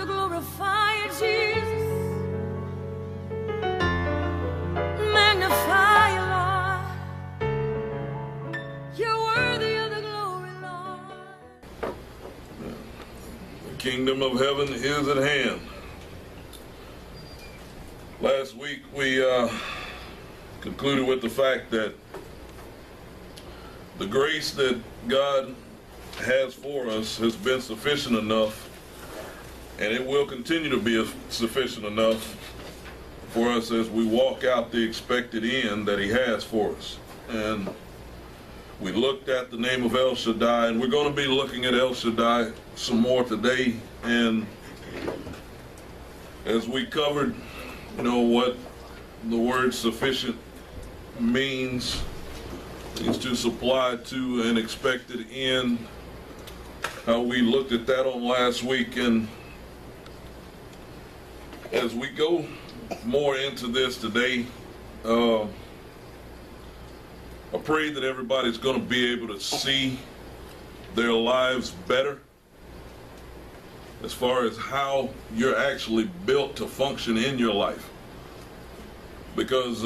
glorify you, Jesus. Magnify you, Lord. You're worthy of the glory, Lord. The kingdom of heaven is at hand. Last week we concluded with the fact that the grace that God has for us has been sufficient enough, and it will continue to be sufficient enough for us as we walk out the expected end that He has for us. And we looked at the name of El Shaddai, and we're going to be looking at El Shaddai some more today. And as we covered, what the word sufficient means to supply to an expected end, how we looked at that on last week. And as we go more into this today, I pray that everybody's going to be able to see their lives better as far as how you're actually built to function in your life. Because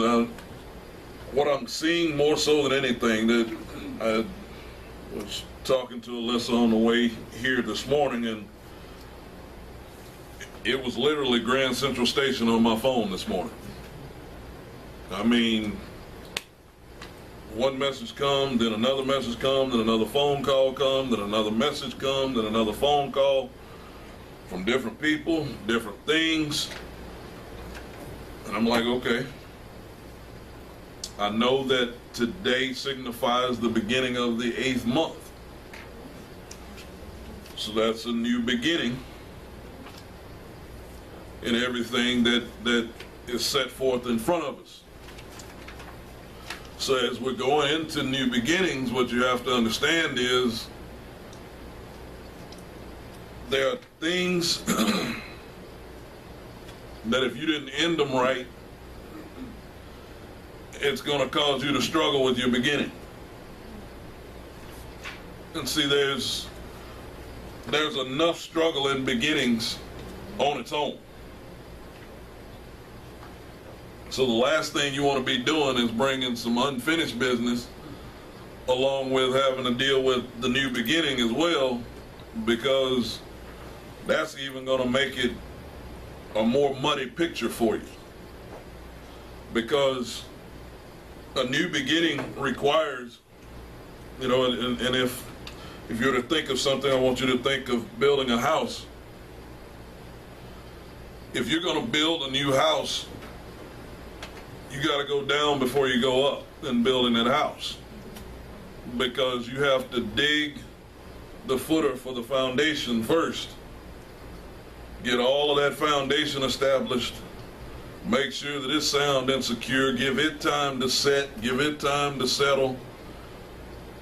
what I'm seeing more so than anything, that I was talking to Alyssa on the way here this morning, and it was literally Grand Central Station on my phone this morning. I mean, one message comes, then another message comes, then another phone call comes, then another message comes, then another phone call from different people, different things. And I'm like, okay. I know that today signifies the beginning of the 8th month. So that's a new beginning in everything that is set forth in front of us. So as we're going into new beginnings, what you have to understand is there are things that if you didn't end them right, it's going to cause you to struggle with your beginning. And see, there's enough struggle in beginnings on its own. So the last thing you want to be doing is bringing some unfinished business along with having to deal with the new beginning as well, because that's even going to make it a more muddy picture for you. Because a new beginning requires, and if you were to think of something, I want you to think of building a house. If you're going to build a new house, you got to go down before you go up in building that house, because you have to dig the footer for the foundation first, get all of that foundation established, make sure that it's sound and secure, give it time to set, give it time to settle,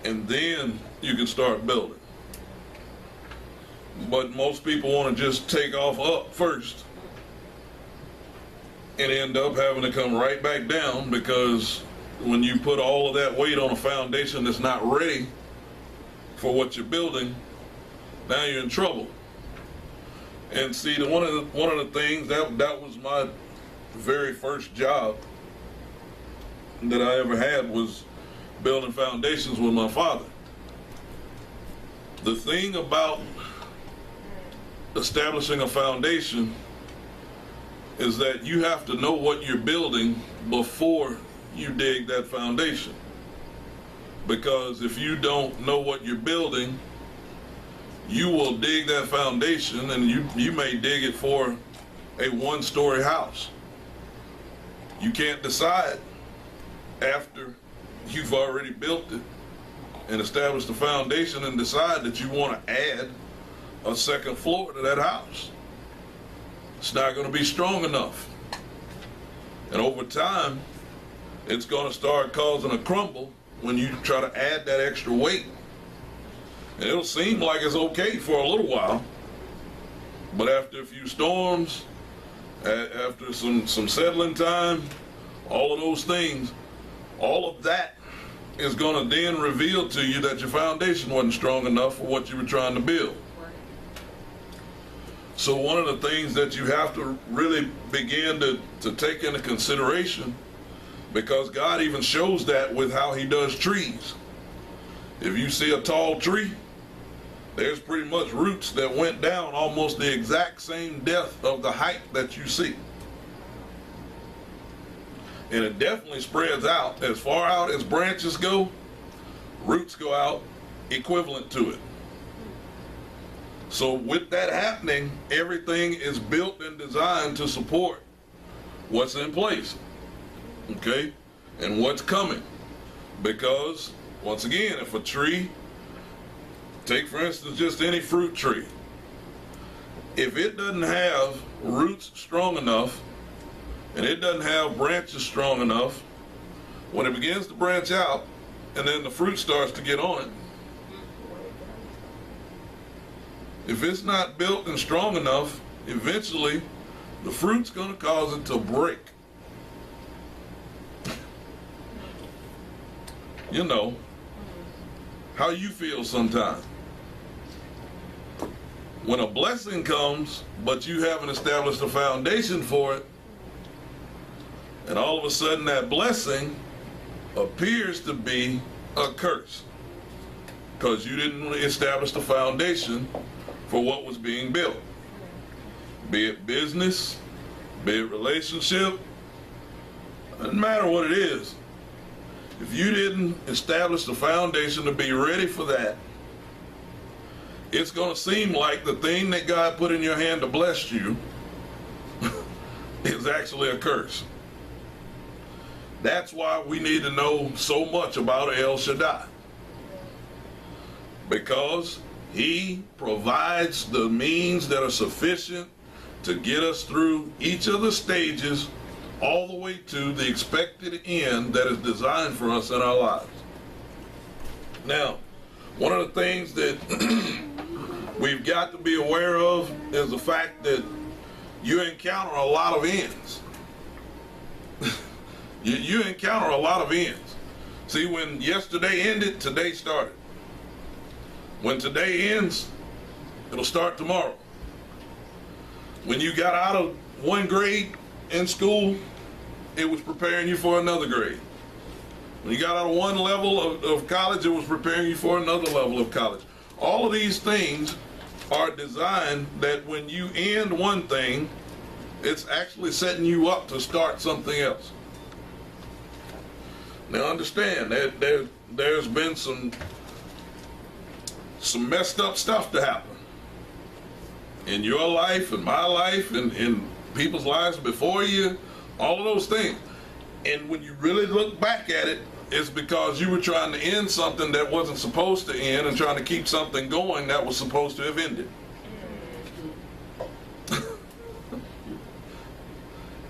and then you can start building. But most people want to just take off up first and end up having to come right back down, because when you put all of that weight on a foundation that's not ready for what you're building, now you're in trouble. And see, one of the things that was my very first job that I ever had was building foundations with my father. The thing about establishing a foundation is that you have to know what you're building before you dig that foundation. Because if you don't know what you're building, you will dig that foundation, and you may dig it for a one-story house. You can't decide after you've already built it and established the foundation and decide that you want to add a second floor to that house. It's not going to be strong enough. And over time, it's going to start causing a crumble when you try to add that extra weight. And it'll seem like it's okay for a little while, but after a few storms, after some settling time, all of those things, all of that is going to then reveal to you that your foundation wasn't strong enough for what you were trying to build. So one of the things that you have to really begin to take into consideration, because God even shows that with how he does trees. If you see a tall tree, there's pretty much roots that went down almost the exact same depth of the height that you see. And it definitely spreads out. As far out as branches go, roots go out equivalent to it. So with that happening, everything is built and designed to support what's in place, okay, and what's coming. Because, once again, if a tree, take for instance just any fruit tree, if it doesn't have roots strong enough and it doesn't have branches strong enough, when it begins to branch out and then the fruit starts to get on it, if it's not built and strong enough, eventually the fruit's going to cause it to break. You know how you feel sometimes. When a blessing comes, but you haven't established a foundation for it, and all of a sudden that blessing appears to be a curse because you didn't establish the foundation for what was being built. Be it business, be it relationship, doesn't matter what it is. If you didn't establish the foundation to be ready for that, it's going to seem like the thing that God put in your hand to bless you is actually a curse. That's why we need to know so much about El Shaddai. Because he provides the means that are sufficient to get us through each of the stages all the way to the expected end that is designed for us in our lives. Now, one of the things that we've got to be aware of is the fact that you encounter a lot of ends. you encounter a lot of ends. See, when yesterday ended, today started. When today ends, it'll start tomorrow. When you got out of one grade in school, it was preparing you for another grade. When you got out of one level of college, it was preparing you for another level of college. All of these things are designed that when you end one thing, it's actually setting you up to start something else. Now understand that there's been some messed up stuff to happen in your life and my life and in people's lives before you, all of those things. And when you really look back at it, it's because you were trying to end something that wasn't supposed to end and trying to keep something going that was supposed to have ended.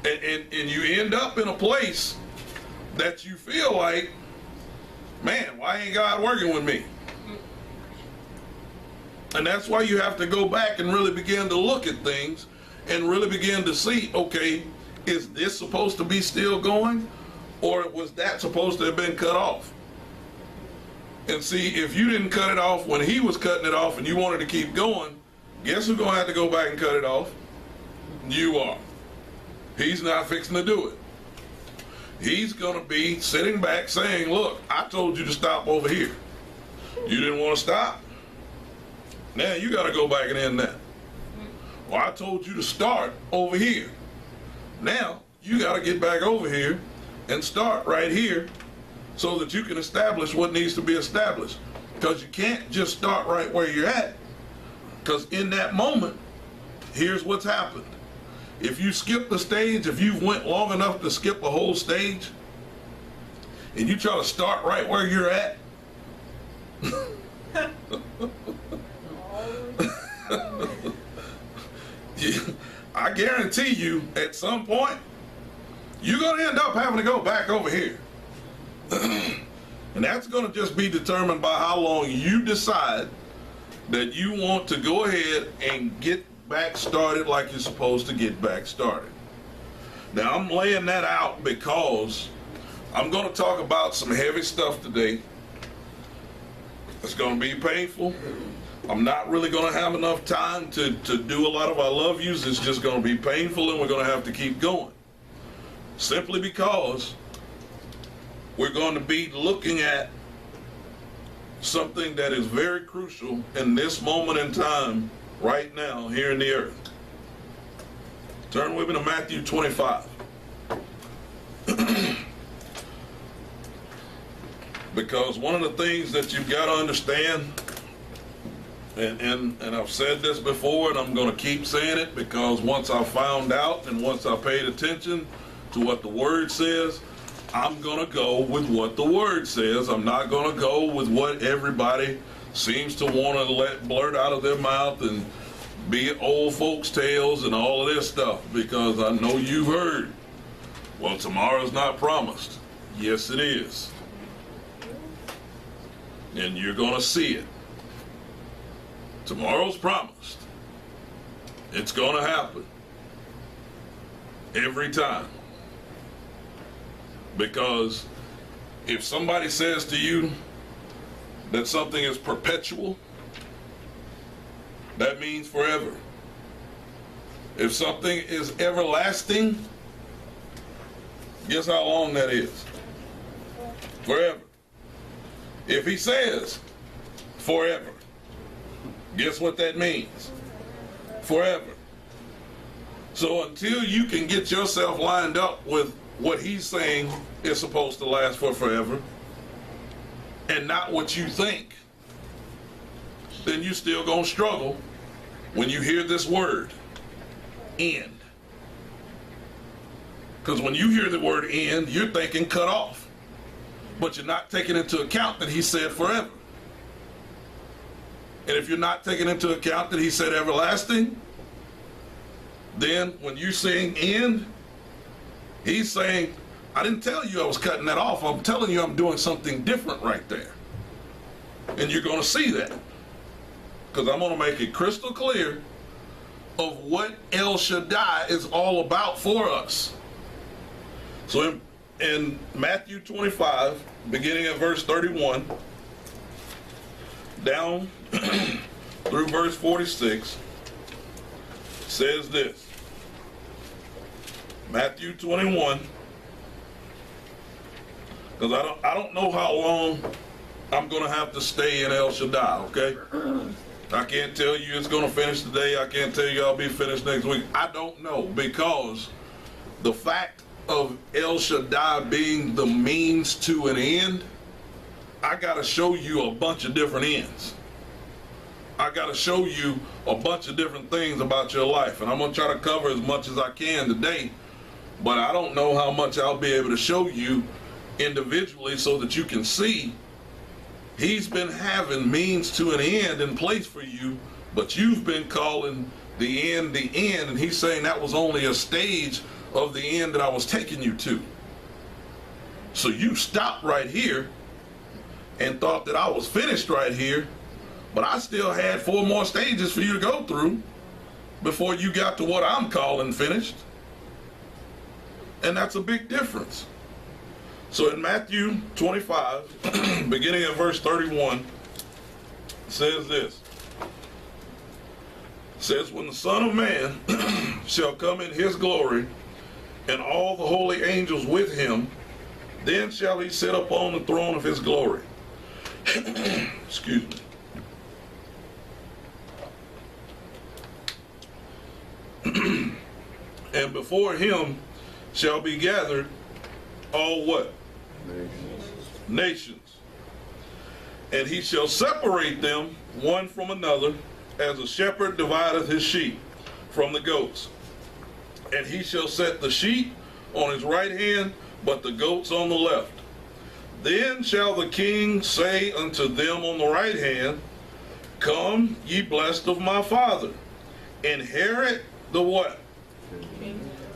and you end up in a place that you feel like, man, why ain't God working with me? And that's why you have to go back and really begin to look at things and really begin to see, okay, is this supposed to be still going? Or was that supposed to have been cut off? And see, if you didn't cut it off when he was cutting it off and you wanted to keep going, guess who's going to have to go back and cut it off? You are. He's not fixing to do it. He's going to be sitting back saying, look, I told you to stop over here. You didn't want to stop? Now you got to go back and end that. Well, I told you to start over here. Now you got to get back over here and start right here so that you can establish what needs to be established. Because you can't just start right where you're at. Because in that moment, here's what's happened. If you skip the stage, if you went long enough to skip a whole stage, and you try to start right where you're at, I guarantee you, at some point, you're going to end up having to go back over here. And that's going to just be determined by how long you decide that you want to go ahead and get back started like you're supposed to get back started. Now, I'm laying that out because I'm going to talk about some heavy stuff today. It's going to be painful. I'm not really going to have enough time to do a lot of I love yous. It's just going to be painful, and we're going to have to keep going. Simply because we're going to be looking at something that is very crucial in this moment in time, right now, here in the earth. Turn with me to Matthew 25. Because one of the things that you've got to understand, and I've said this before, and I'm going to keep saying it, because once I found out and once I paid attention to what the Word says, I'm going to go with what the Word says. I'm not going to go with what everybody seems to want to let blurt out of their mouth and be old folks' tales and all of this stuff, because I know you've heard, well, tomorrow's not promised. Yes, it is. And you're going to see it. Tomorrow's promised. It's going to happen. Every time. Because if somebody says to you that something is perpetual, that means forever. If something is everlasting, guess how long that is? Forever. If he says forever, guess what that means? Forever. So until you can get yourself lined up with what he's saying is supposed to last for forever, and not what you think, then you still gonna struggle when you hear this word, end. Because when you hear the word end, you're thinking cut off. But you're not taking into account that he said forever. And if you're not taking into account that he said everlasting, then when you're saying end, he's saying, I didn't tell you I was cutting that off. I'm telling you I'm doing something different right there. And you're going to see that. Because I'm going to make it crystal clear of what El Shaddai is all about for us. So in Matthew 25, beginning at verse 31, down through verse 46, says this. Matthew 21, because I don't know how long I'm going to have to stay in El Shaddai, okay? I can't tell you it's going to finish today. I can't tell you I'll be finished next week. I don't know, because the fact of El Shaddai being the means to an end, I got to show you a bunch of different ends. I got to show you a bunch of different things about your life, and I'm going to try to cover as much as I can today, but I don't know how much I'll be able to show you individually so that you can see he's been having means to an end in place for you, but you've been calling the end, and he's saying that was only a stage of the end that I was taking you to. So you stopped right here and thought that I was finished right here, but I still had 4 more stages for you to go through before you got to what I'm calling finished. And that's a big difference. So in Matthew 25, beginning at verse 31, it says this. It says, when the Son of Man shall come in his glory, and all the holy angels with him, then shall he sit upon the throne of his glory. Excuse me. And before him shall be gathered all what? Nations. And he shall separate them one from another, as a shepherd divideth his sheep from the goats. And he shall set the sheep on his right hand, but the goats on the left. Then shall the king say unto them on the right hand, come, ye blessed of my Father, inherit the what?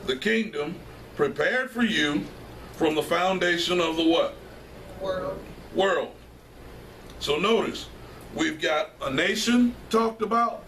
The kingdom prepared for you from the foundation of the what? World. So notice, we've got a nation talked about,